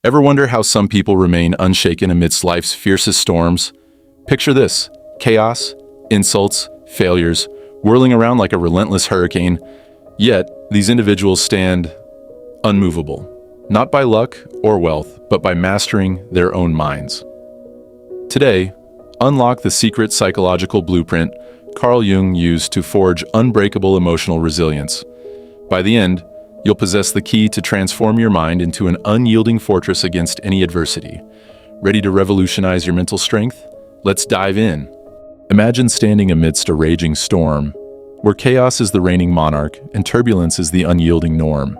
Ever wonder how some people remain unshaken amidst life's fiercest storms? Picture this: chaos, insults, failures, whirling around like a relentless hurricane. Yet, these individuals stand unmovable, not by luck or wealth, but by mastering their own minds. Today, unlock the secret psychological blueprint Carl Jung used to forge unbreakable emotional resilience. By the end, you'll possess the key to transform your mind into an unyielding fortress against any adversity. Ready to revolutionize your mental strength? Let's dive in. Imagine standing amidst a raging storm, where chaos is the reigning monarch and turbulence is the unyielding norm.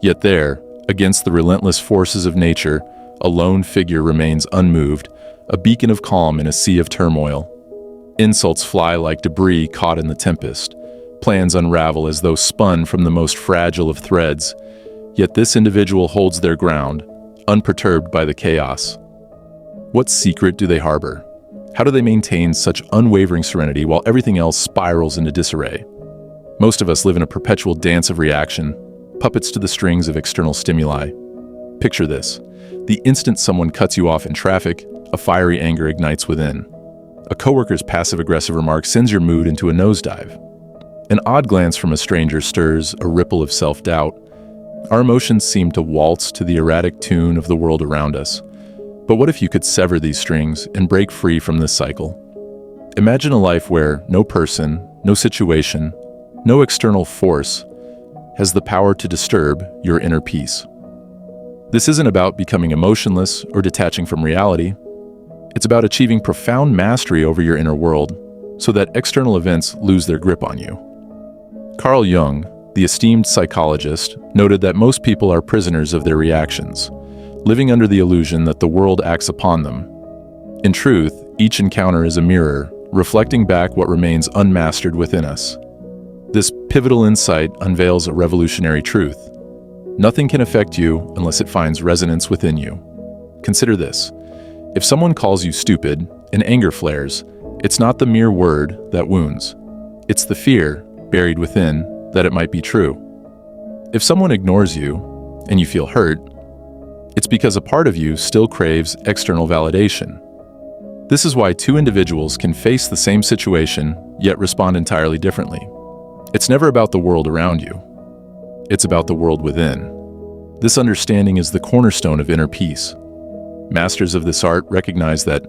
Yet there, against the relentless forces of nature, a lone figure remains unmoved, a beacon of calm in a sea of turmoil. Insults fly like debris caught in the tempest. Plans unravel as though spun from the most fragile of threads. Yet this individual holds their ground, unperturbed by the chaos. What secret do they harbor? How do they maintain such unwavering serenity while everything else spirals into disarray? Most of us live in a perpetual dance of reaction, puppets to the strings of external stimuli. Picture this: the instant someone cuts you off in traffic, a fiery anger ignites within. A coworker's passive-aggressive remark sends your mood into a nosedive. An odd glance from a stranger stirs a ripple of self-doubt. Our emotions seem to waltz to the erratic tune of the world around us. But what if you could sever these strings and break free from this cycle? Imagine a life where no person, no situation, no external force has the power to disturb your inner peace. This isn't about becoming emotionless or detaching from reality. It's about achieving profound mastery over your inner world so that external events lose their grip on you. Carl Jung, the esteemed psychologist, noted that most people are prisoners of their reactions, living under the illusion that the world acts upon them. In truth, each encounter is a mirror, reflecting back what remains unmastered within us. This pivotal insight unveils a revolutionary truth. Nothing can affect you unless it finds resonance within you. Consider this: if someone calls you stupid and anger flares, it's not the mere word that wounds. It's the fear buried within that it might be true. If someone ignores you and you feel hurt, it's because a part of you still craves external validation. This is why two individuals can face the same situation yet respond entirely differently. It's never about the world around you. It's about the world within. This understanding is the cornerstone of inner peace. Masters of this art recognize that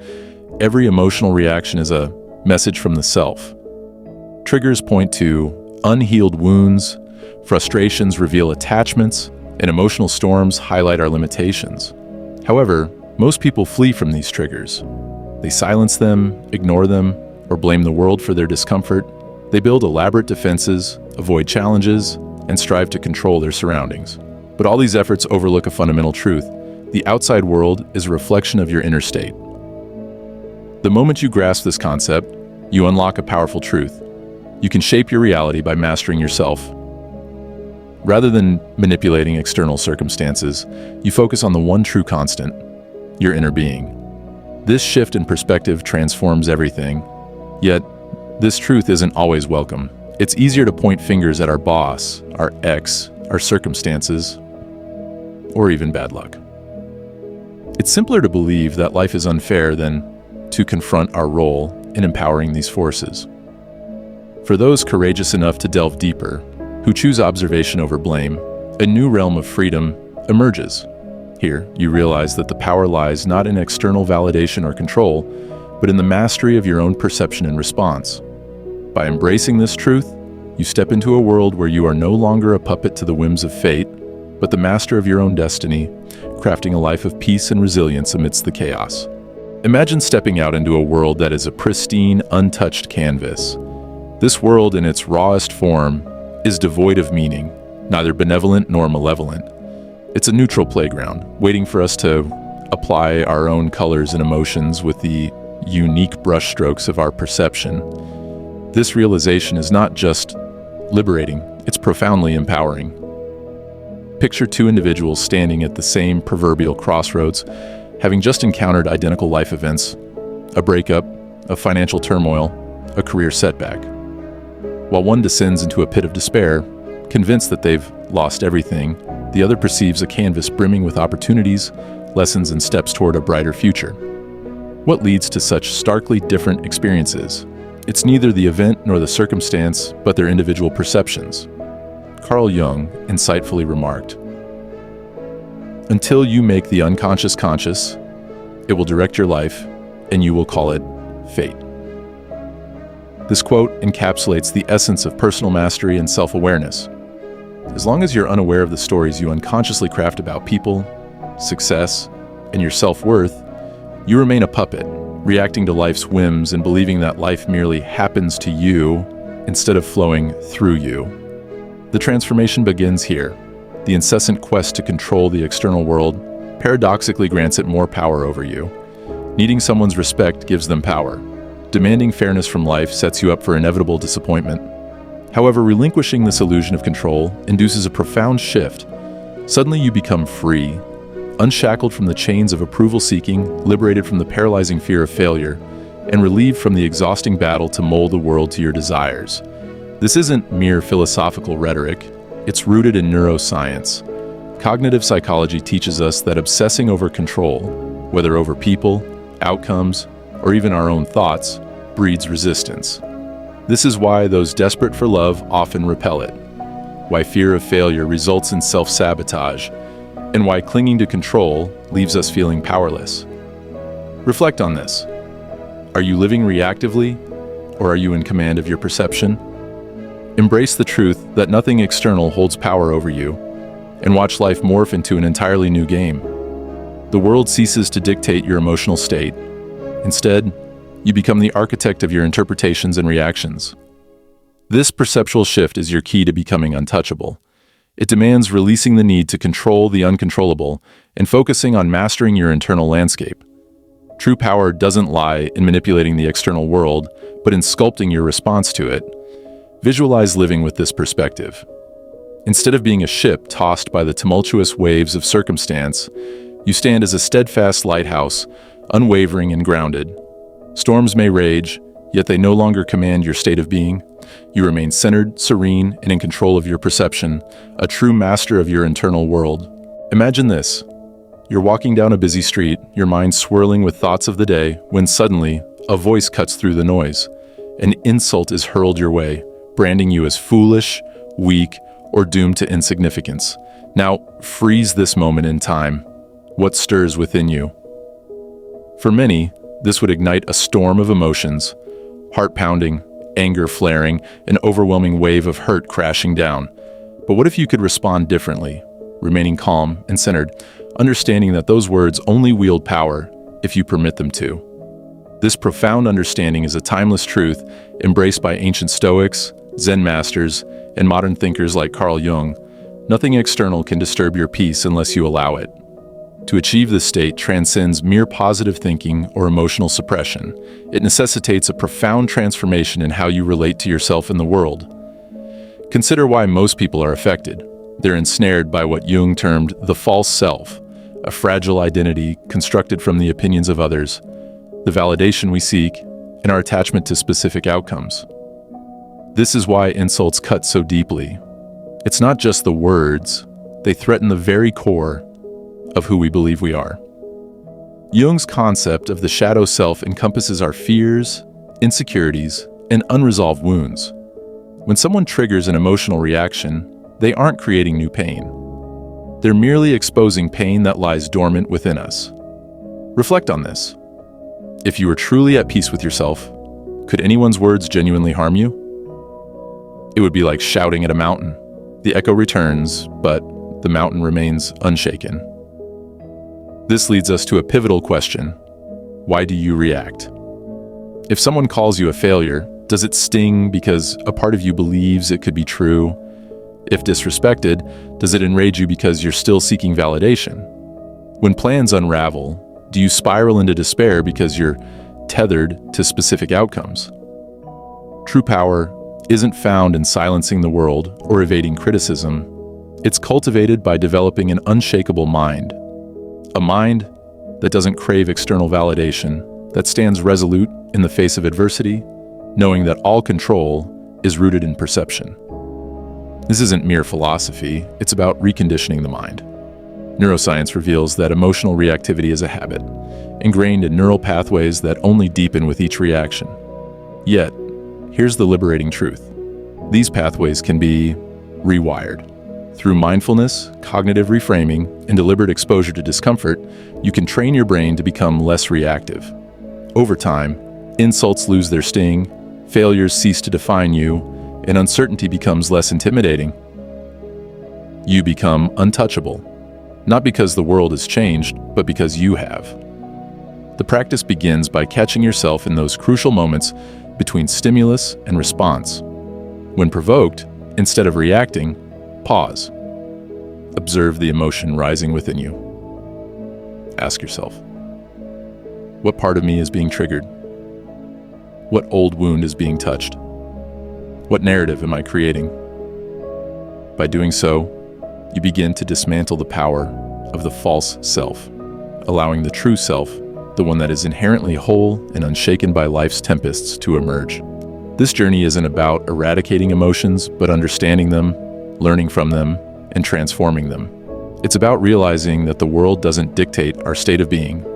every emotional reaction is a message from the self. Triggers point to unhealed wounds, frustrations reveal attachments, and emotional storms highlight our limitations. However, most people flee from these triggers. They silence them, ignore them, or blame the world for their discomfort. They build elaborate defenses, avoid challenges, and strive to control their surroundings. But all these efforts overlook a fundamental truth: the outside world is a reflection of your inner state. The moment you grasp this concept, you unlock a powerful truth. You can shape your reality by mastering yourself. Rather than manipulating external circumstances, you focus on the one true constant: your inner being. This shift in perspective transforms everything. Yet, this truth isn't always welcome. It's easier to point fingers at our boss, our ex, our circumstances, or even bad luck. It's simpler to believe that life is unfair than to confront our role in empowering these forces. For those courageous enough to delve deeper, who choose observation over blame, a new realm of freedom emerges. Here, you realize that the power lies not in external validation or control, but in the mastery of your own perception and response. By embracing this truth, you step into a world where you are no longer a puppet to the whims of fate, but the master of your own destiny, crafting a life of peace and resilience amidst the chaos. Imagine stepping out into a world that is a pristine, untouched canvas. This world, in its rawest form, is devoid of meaning, neither benevolent nor malevolent. It's a neutral playground, waiting for us to apply our own colors and emotions with the unique brushstrokes of our perception. This realization is not just liberating, it's profoundly empowering. Picture two individuals standing at the same proverbial crossroads, having just encountered identical life events: a breakup, a financial turmoil, a career setback. While one descends into a pit of despair, Convinced that they've lost everything, the other perceives a canvas brimming with opportunities, lessons, and steps toward a brighter future. What leads to such starkly different experiences? It's neither the event nor the circumstance, but their individual perceptions. Carl Jung insightfully remarked, "Until you make the unconscious conscious, it will direct your life, and you will call it fate." This quote encapsulates the essence of personal mastery and self-awareness. As long as you're unaware of the stories you unconsciously craft about people, success, and your self-worth, you remain a puppet, reacting to life's whims and believing that life merely happens to you instead of flowing through you. The transformation begins here. The incessant quest to control the external world paradoxically grants it more power over you. Needing someone's respect gives them power. Demanding fairness from life sets you up for inevitable disappointment. However, relinquishing this illusion of control induces a profound shift. Suddenly you become free, unshackled from the chains of approval-seeking, liberated from the paralyzing fear of failure, and relieved from the exhausting battle to mold the world to your desires. This isn't mere philosophical rhetoric. It's rooted in neuroscience. Cognitive psychology teaches us that obsessing over control, whether over people, outcomes, or even our own thoughts, breeds resistance. This is why those desperate for love often repel it, why fear of failure results in self-sabotage, and why clinging to control leaves us feeling powerless. Reflect on this. Are you living reactively, or are you in command of your perception? Embrace the truth that nothing external holds power over you, and watch life morph into an entirely new game. The world ceases to dictate your emotional state. Instead, you become the architect of your interpretations and reactions. This perceptual shift is your key to becoming untouchable. It demands releasing the need to control the uncontrollable and focusing on mastering your internal landscape. True power doesn't lie in manipulating the external world, but in sculpting your response to it. Visualize living with this perspective. Instead of being a ship tossed by the tumultuous waves of circumstance, you stand as a steadfast lighthouse, unwavering and grounded. Storms may rage, yet they no longer command your state of being. You remain centered, serene, and in control of your perception, a true master of your internal world. Imagine this. You're walking down a busy street, your mind swirling with thoughts of the day, when suddenly, a voice cuts through the noise. An insult is hurled your way, branding you as foolish, weak, or doomed to insignificance. Now, freeze this moment in time. What stirs within you? For many, this would ignite a storm of emotions, heart pounding, anger flaring, an overwhelming wave of hurt crashing down. But what if you could respond differently, remaining calm and centered, understanding that those words only wield power if you permit them to? This profound understanding is a timeless truth embraced by ancient Stoics, Zen masters, and modern thinkers like Carl Jung. Nothing external can disturb your peace unless you allow it. To achieve this state transcends mere positive thinking or emotional suppression. It necessitates a profound transformation in how you relate to yourself and the world. Consider why most people are affected. They're ensnared by what Jung termed the false self, a fragile identity constructed from the opinions of others, the validation we seek, and our attachment to specific outcomes. This is why insults cut so deeply. It's not just the words, they threaten the very core of who we believe we are. Jung's concept of the shadow self encompasses our fears, insecurities, and unresolved wounds. When someone triggers an emotional reaction, they aren't creating new pain. They're merely exposing pain that lies dormant within us. Reflect on this. If you were truly at peace with yourself, could anyone's words genuinely harm you? It would be like shouting at a mountain. The echo returns, but the mountain remains unshaken. This leads us to a pivotal question. Why do you react? If someone calls you a failure, does it sting because a part of you believes it could be true? If disrespected, does it enrage you because you're still seeking validation? When plans unravel, do you spiral into despair because you're tethered to specific outcomes? True power isn't found in silencing the world or evading criticism. It's cultivated by developing an unshakable mind. A mind that doesn't crave external validation, that stands resolute in the face of adversity, knowing that all control is rooted in perception. This isn't mere philosophy, it's about reconditioning the mind. Neuroscience reveals that emotional reactivity is a habit, ingrained in neural pathways that only deepen with each reaction. Yet, here's the liberating truth. These pathways can be rewired. Through mindfulness, cognitive reframing, and deliberate exposure to discomfort, you can train your brain to become less reactive. Over time, insults lose their sting, failures cease to define you, and uncertainty becomes less intimidating. You become untouchable, not because the world has changed, but because you have. The practice begins by catching yourself in those crucial moments between stimulus and response. When provoked, instead of reacting, pause. Observe the emotion rising within you. Ask yourself, what part of me is being triggered? What old wound is being touched? What narrative am I creating? By doing so, you begin to dismantle the power of the false self, allowing the true self, the one that is inherently whole and unshaken by life's tempests, to emerge. This journey isn't about eradicating emotions, but understanding them, learning from them, and transforming them. It's about realizing that the world doesn't dictate our state of being.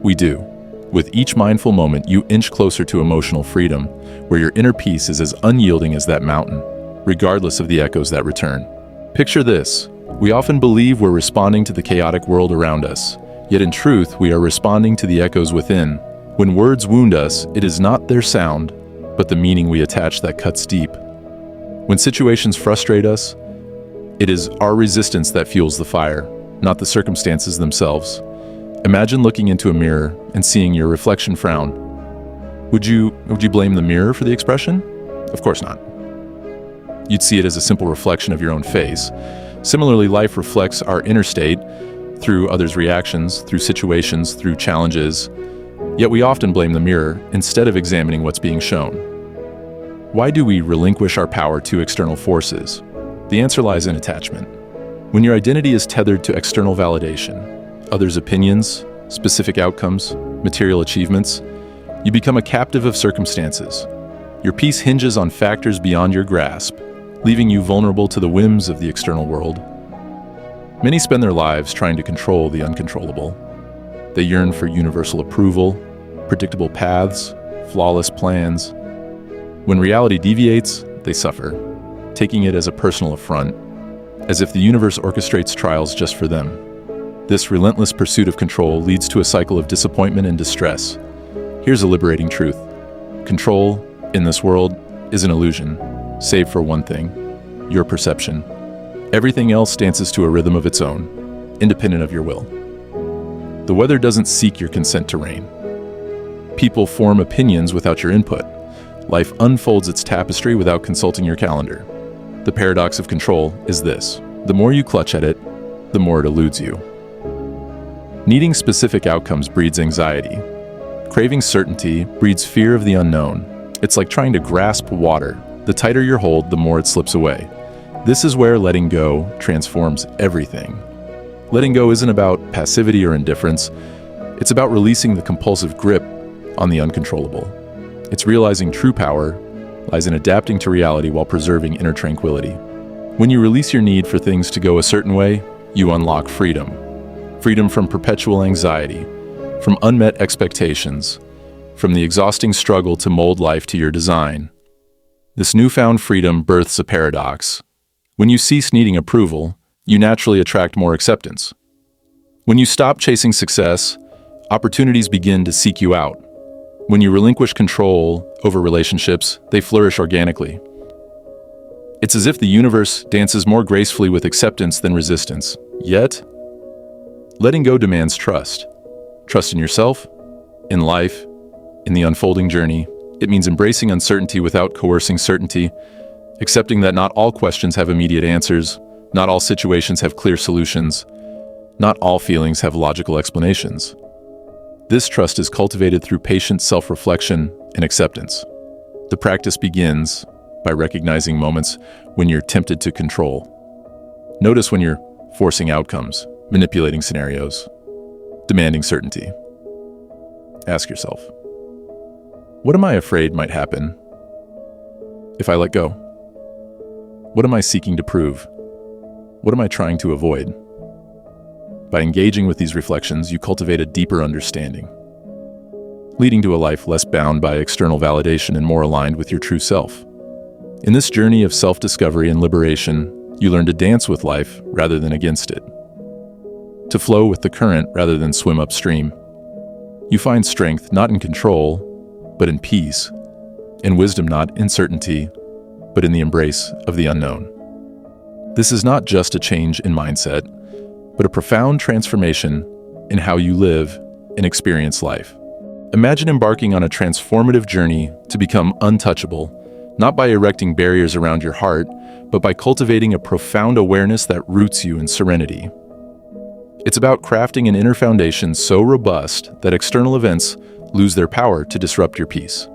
We do. With each mindful moment, you inch closer to emotional freedom, where your inner peace is as unyielding as that mountain, regardless of the echoes that return. Picture this. We often believe we're responding to the chaotic world around us, yet in truth, we are responding to the echoes within. When words wound us, it is not their sound, but the meaning we attach that cuts deep. When situations frustrate us, it is our resistance that fuels the fire, not the circumstances themselves. Imagine looking into a mirror and seeing your reflection frown. Would you blame the mirror for the expression? Of course not. You'd see it as a simple reflection of your own face. Similarly, life reflects our inner state through others' reactions, through situations, through challenges. Yet we often blame the mirror instead of examining what's being shown. Why do we relinquish our power to external forces? The answer lies in attachment. When your identity is tethered to external validation, others' opinions, specific outcomes, material achievements, you become a captive of circumstances. Your peace hinges on factors beyond your grasp, leaving you vulnerable to the whims of the external world. Many spend their lives trying to control the uncontrollable. They yearn for universal approval, predictable paths, flawless plans. When reality deviates, they suffer, taking it as a personal affront, as if the universe orchestrates trials just for them. This relentless pursuit of control leads to a cycle of disappointment and distress. Here's a liberating truth. Control, in this world, is an illusion, save for one thing: your perception. Everything else dances to a rhythm of its own, independent of your will. The weather doesn't seek your consent to rain. People form opinions without your input. Life unfolds its tapestry without consulting your calendar. The paradox of control is this: the more you clutch at it, the more it eludes you. Needing specific outcomes breeds anxiety. Craving certainty breeds fear of the unknown. It's like trying to grasp water. The tighter your hold, the more it slips away. This is where letting go transforms everything. Letting go isn't about passivity or indifference. It's about releasing the compulsive grip on the uncontrollable. It's realizing true power lies in adapting to reality while preserving inner tranquility. When you release your need for things to go a certain way, you unlock freedom. Freedom from perpetual anxiety, from unmet expectations, from the exhausting struggle to mold life to your design. This newfound freedom births a paradox. When you cease needing approval, you naturally attract more acceptance. When you stop chasing success, opportunities begin to seek you out. When you relinquish control over relationships, they flourish organically. It's as if the universe dances more gracefully with acceptance than resistance. Yet, letting go demands trust. Trust in yourself, in life, in the unfolding journey. It means embracing uncertainty without coercing certainty, accepting that not all questions have immediate answers, not all situations have clear solutions, not all feelings have logical explanations. This trust is cultivated through patient self-reflection and acceptance. The practice begins by recognizing moments when you're tempted to control. Notice when you're forcing outcomes, manipulating scenarios, demanding certainty. Ask yourself, what am I afraid might happen if I let go? What am I seeking to prove? What am I trying to avoid? By engaging with these reflections, you cultivate a deeper understanding, leading to a life less bound by external validation and more aligned with your true self. In this journey of self-discovery and liberation, you learn to dance with life rather than against it, to flow with the current rather than swim upstream. You find strength not in control, but in peace, in wisdom not in certainty, but in the embrace of the unknown. This is not just a change in mindset, but a profound transformation in how you live and experience life. Imagine embarking on a transformative journey to become untouchable, not by erecting barriers around your heart, but by cultivating a profound awareness that roots you in serenity. It's about crafting an inner foundation so robust that external events lose their power to disrupt your peace.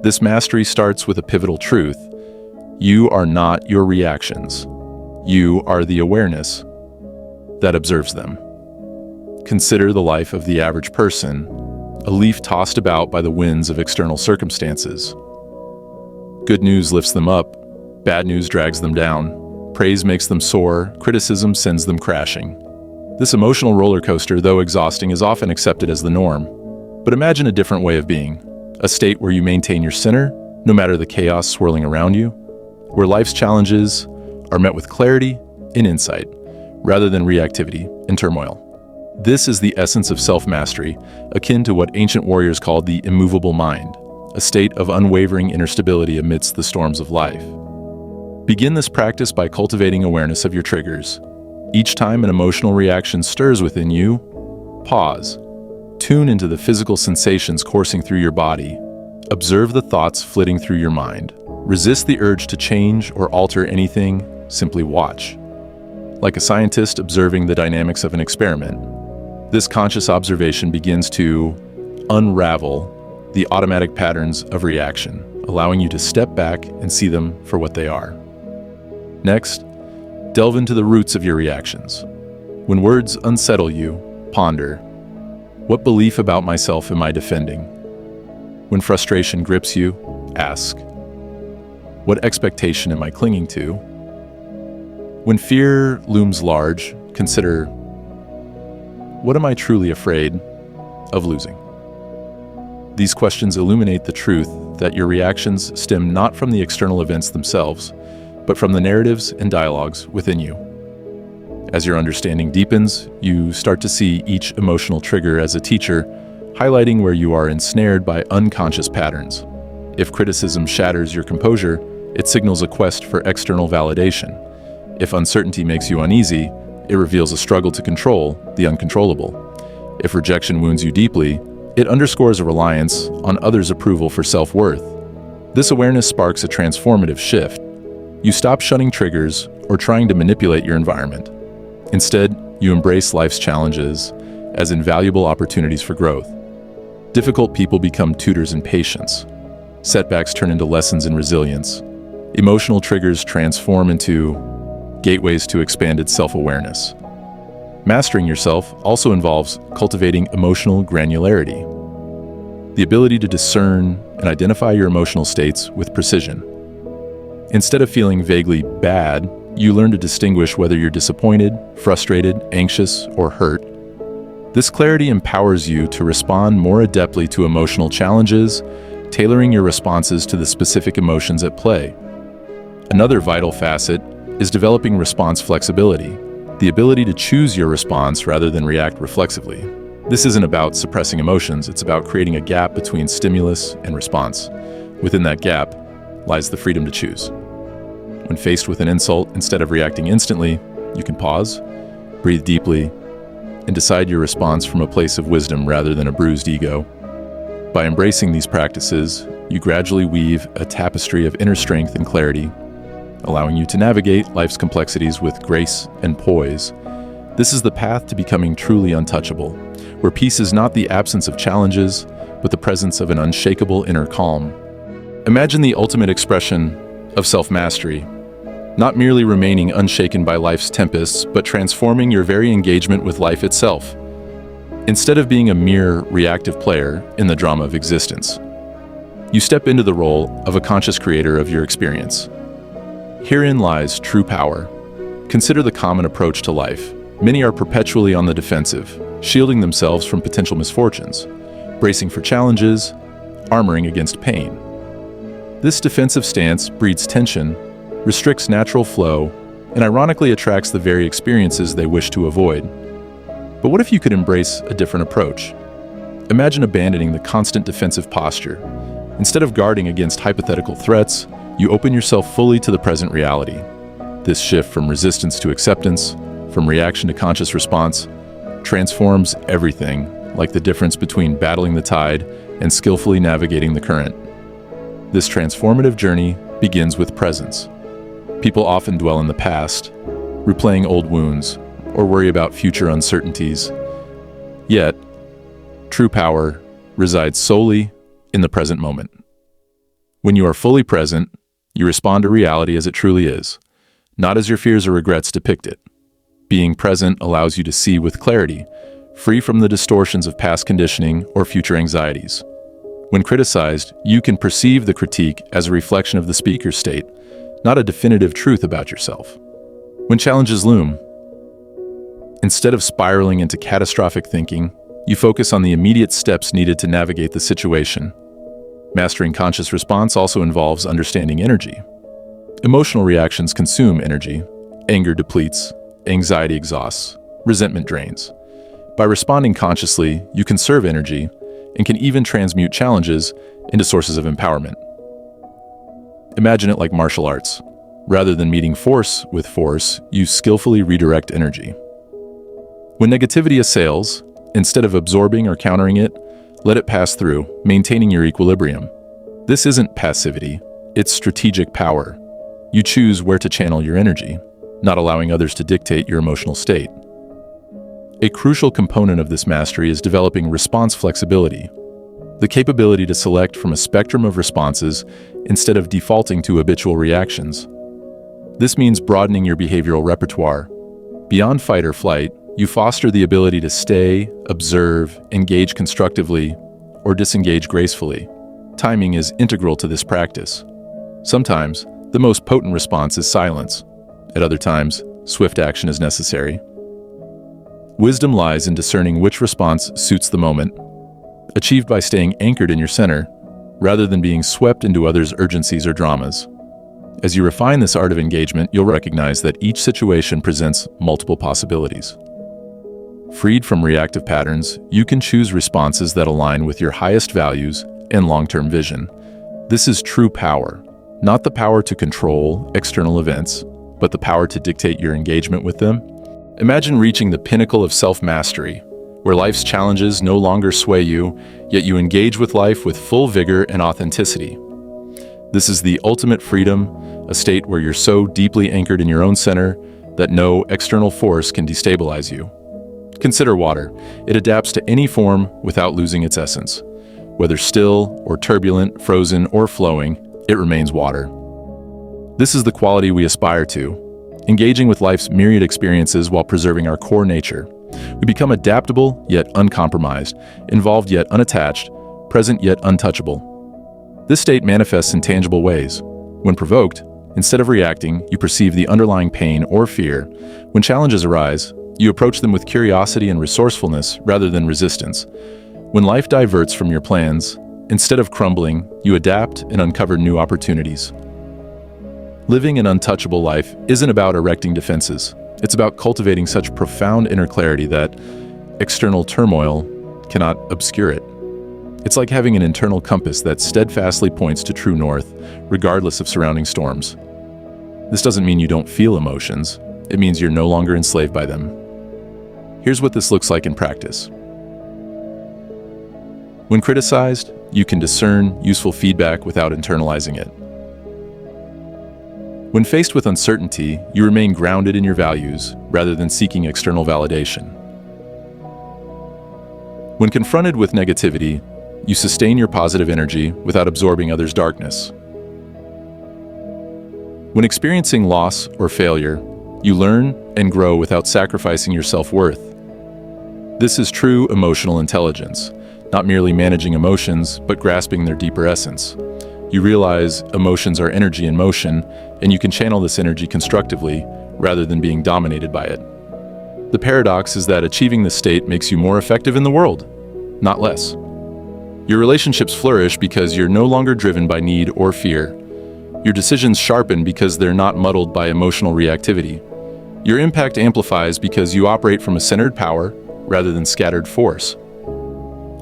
This mastery starts with a pivotal truth. You are not your reactions. You are the awareness that observes them. Consider the life of the average person, a leaf tossed about by the winds of external circumstances. Good news lifts them up, bad news drags them down, praise makes them soar, criticism sends them crashing. This emotional roller coaster, though exhausting, is often accepted as the norm. But imagine a different way of being, a state where you maintain your center, no matter the chaos swirling around you, where life's challenges are met with clarity and insight, rather than reactivity and turmoil. This is the essence of self-mastery, akin to what ancient warriors called the immovable mind, a state of unwavering inner stability amidst the storms of life. Begin this practice by cultivating awareness of your triggers. Each time an emotional reaction stirs within you, pause. Tune into the physical sensations coursing through your body. Observe the thoughts flitting through your mind. Resist the urge to change or alter anything, simply watch. Like a scientist observing the dynamics of an experiment, this conscious observation begins to unravel the automatic patterns of reaction, allowing you to step back and see them for what they are. Next, delve into the roots of your reactions. When words unsettle you, ponder, what belief about myself am I defending? When frustration grips you, ask, what expectation am I clinging to? When fear looms large, consider, what am I truly afraid of losing? These questions illuminate the truth that your reactions stem not from the external events themselves, but from the narratives and dialogues within you. As your understanding deepens, you start to see each emotional trigger as a teacher, highlighting where you are ensnared by unconscious patterns. If criticism shatters your composure, it signals a quest for external validation. If uncertainty makes you uneasy, it reveals a struggle to control the uncontrollable. If rejection wounds you deeply, it underscores a reliance on others' approval for self-worth. This awareness sparks a transformative shift. You stop shunning triggers or trying to manipulate your environment. Instead, you embrace life's challenges as invaluable opportunities for growth. Difficult people become tutors in patience. Setbacks turn into lessons in resilience. Emotional triggers transform into gateways to expanded self-awareness. Mastering yourself also involves cultivating emotional granularity, the ability to discern and identify your emotional states with precision. Instead of feeling vaguely bad, you learn to distinguish whether you're disappointed, frustrated, anxious, or hurt. This clarity empowers you to respond more adeptly to emotional challenges, tailoring your responses to the specific emotions at play. Another vital facet is developing response flexibility, the ability to choose your response rather than react reflexively. This isn't about suppressing emotions, it's about creating a gap between stimulus and response. Within that gap lies the freedom to choose. When faced with an insult, instead of reacting instantly, you can pause, breathe deeply, and decide your response from a place of wisdom rather than a bruised ego. By embracing these practices, you gradually weave a tapestry of inner strength and clarity, allowing you to navigate life's complexities with grace and poise. This is the path to becoming truly untouchable, where peace is not the absence of challenges, but the presence of an unshakable inner calm. Imagine the ultimate expression of self-mastery, not merely remaining unshaken by life's tempests, but transforming your very engagement with life itself. Instead of being a mere reactive player in the drama of existence, you step into the role of a conscious creator of your experience. Herein lies true power. Consider the common approach to life. Many are perpetually on the defensive, shielding themselves from potential misfortunes, bracing for challenges, armoring against pain. This defensive stance breeds tension, restricts natural flow, and ironically attracts the very experiences they wish to avoid. But what if you could embrace a different approach? Imagine abandoning the constant defensive posture. Instead of guarding against hypothetical threats, you open yourself fully to the present reality. This shift from resistance to acceptance, from reaction to conscious response, transforms everything, like the difference between battling the tide and skillfully navigating the current. This transformative journey begins with presence. People often dwell in the past, replaying old wounds, or worry about future uncertainties. Yet, true power resides solely in the present moment. When you are fully present, you respond to reality as it truly is, not as your fears or regrets depict it. Being present allows you to see with clarity, free from the distortions of past conditioning or future anxieties. When criticized, you can perceive the critique as a reflection of the speaker's state, not a definitive truth about yourself. When challenges loom, instead of spiraling into catastrophic thinking, you focus on the immediate steps needed to navigate the situation. Mastering conscious response also involves understanding energy. Emotional reactions consume energy. Anger depletes, anxiety exhausts, resentment drains. By responding consciously, you conserve energy and can even transmute challenges into sources of empowerment. Imagine it like martial arts. Rather than meeting force with force, you skillfully redirect energy. When negativity assails, instead of absorbing or countering it, let it pass through, maintaining your equilibrium. This isn't passivity, it's strategic power. You choose where to channel your energy, not allowing others to dictate your emotional state. A crucial component of this mastery is developing response flexibility, the capability to select from a spectrum of responses instead of defaulting to habitual reactions. This means broadening your behavioral repertoire. Beyond fight or flight, you foster the ability to stay, observe, engage constructively, or disengage gracefully. Timing is integral to this practice. Sometimes, the most potent response is silence. At other times, swift action is necessary. Wisdom lies in discerning which response suits the moment, achieved by staying anchored in your center, rather than being swept into others' urgencies or dramas. As you refine this art of engagement, you'll recognize that each situation presents multiple possibilities. Freed from reactive patterns, you can choose responses that align with your highest values and long-term vision. This is true power, not the power to control external events, but the power to dictate your engagement with them. Imagine reaching the pinnacle of self-mastery, where life's challenges no longer sway you, yet you engage with life with full vigor and authenticity. This is the ultimate freedom, a state where you're so deeply anchored in your own center that no external force can destabilize you. Consider water. It adapts to any form without losing its essence. Whether still or turbulent, frozen or flowing, it remains water. This is the quality we aspire to, engaging with life's myriad experiences while preserving our core nature. We become adaptable yet uncompromised, involved yet unattached, present yet untouchable. This state manifests in tangible ways. When provoked, instead of reacting, you perceive the underlying pain or fear. When challenges arise, you approach them with curiosity and resourcefulness rather than resistance. When life diverts from your plans, instead of crumbling, you adapt and uncover new opportunities. Living an untouchable life isn't about erecting defenses. It's about cultivating such profound inner clarity that external turmoil cannot obscure it. It's like having an internal compass that steadfastly points to true north, regardless of surrounding storms. This doesn't mean you don't feel emotions. It means you're no longer enslaved by them. Here's what this looks like in practice. When criticized, you can discern useful feedback without internalizing it. When faced with uncertainty, you remain grounded in your values rather than seeking external validation. When confronted with negativity, you sustain your positive energy without absorbing others' darkness. When experiencing loss or failure, you learn and grow without sacrificing your self-worth. This is true emotional intelligence, not merely managing emotions, but grasping their deeper essence. You realize emotions are energy in motion, and you can channel this energy constructively rather than being dominated by it. The paradox is that achieving this state makes you more effective in the world, not less. Your relationships flourish because you're no longer driven by need or fear. Your decisions sharpen because they're not muddled by emotional reactivity. Your impact amplifies because you operate from a centered power rather than scattered force.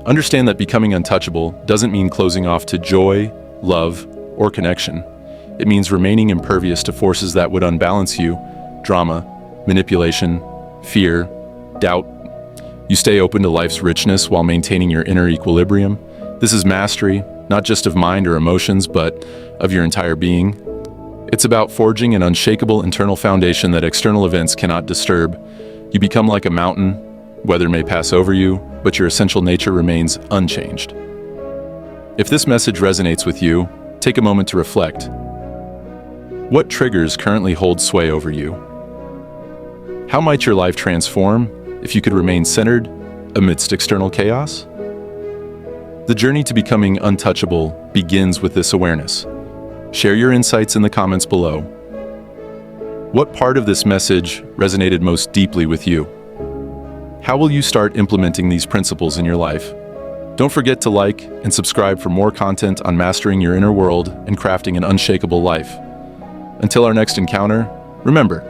Understand that becoming untouchable doesn't mean closing off to joy, love, or connection. It means remaining impervious to forces that would unbalance you: drama, manipulation, fear, doubt. You stay open to life's richness while maintaining your inner equilibrium. This is mastery, not just of mind or emotions, but of your entire being. It's about forging an unshakable internal foundation that external events cannot disturb. You become like a mountain. Weather may pass over you, but your essential nature remains unchanged. If this message resonates with you, take a moment to reflect. What triggers currently hold sway over you? How might your life transform if you could remain centered amidst external chaos? The journey to becoming untouchable begins with this awareness. Share your insights in the comments below. What part of this message resonated most deeply with you? How will you start implementing these principles in your life? Don't forget to like and subscribe for more content on mastering your inner world and crafting an unshakable life. Until our next encounter, remember,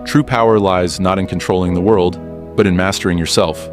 true power lies not in controlling the world, but in mastering yourself.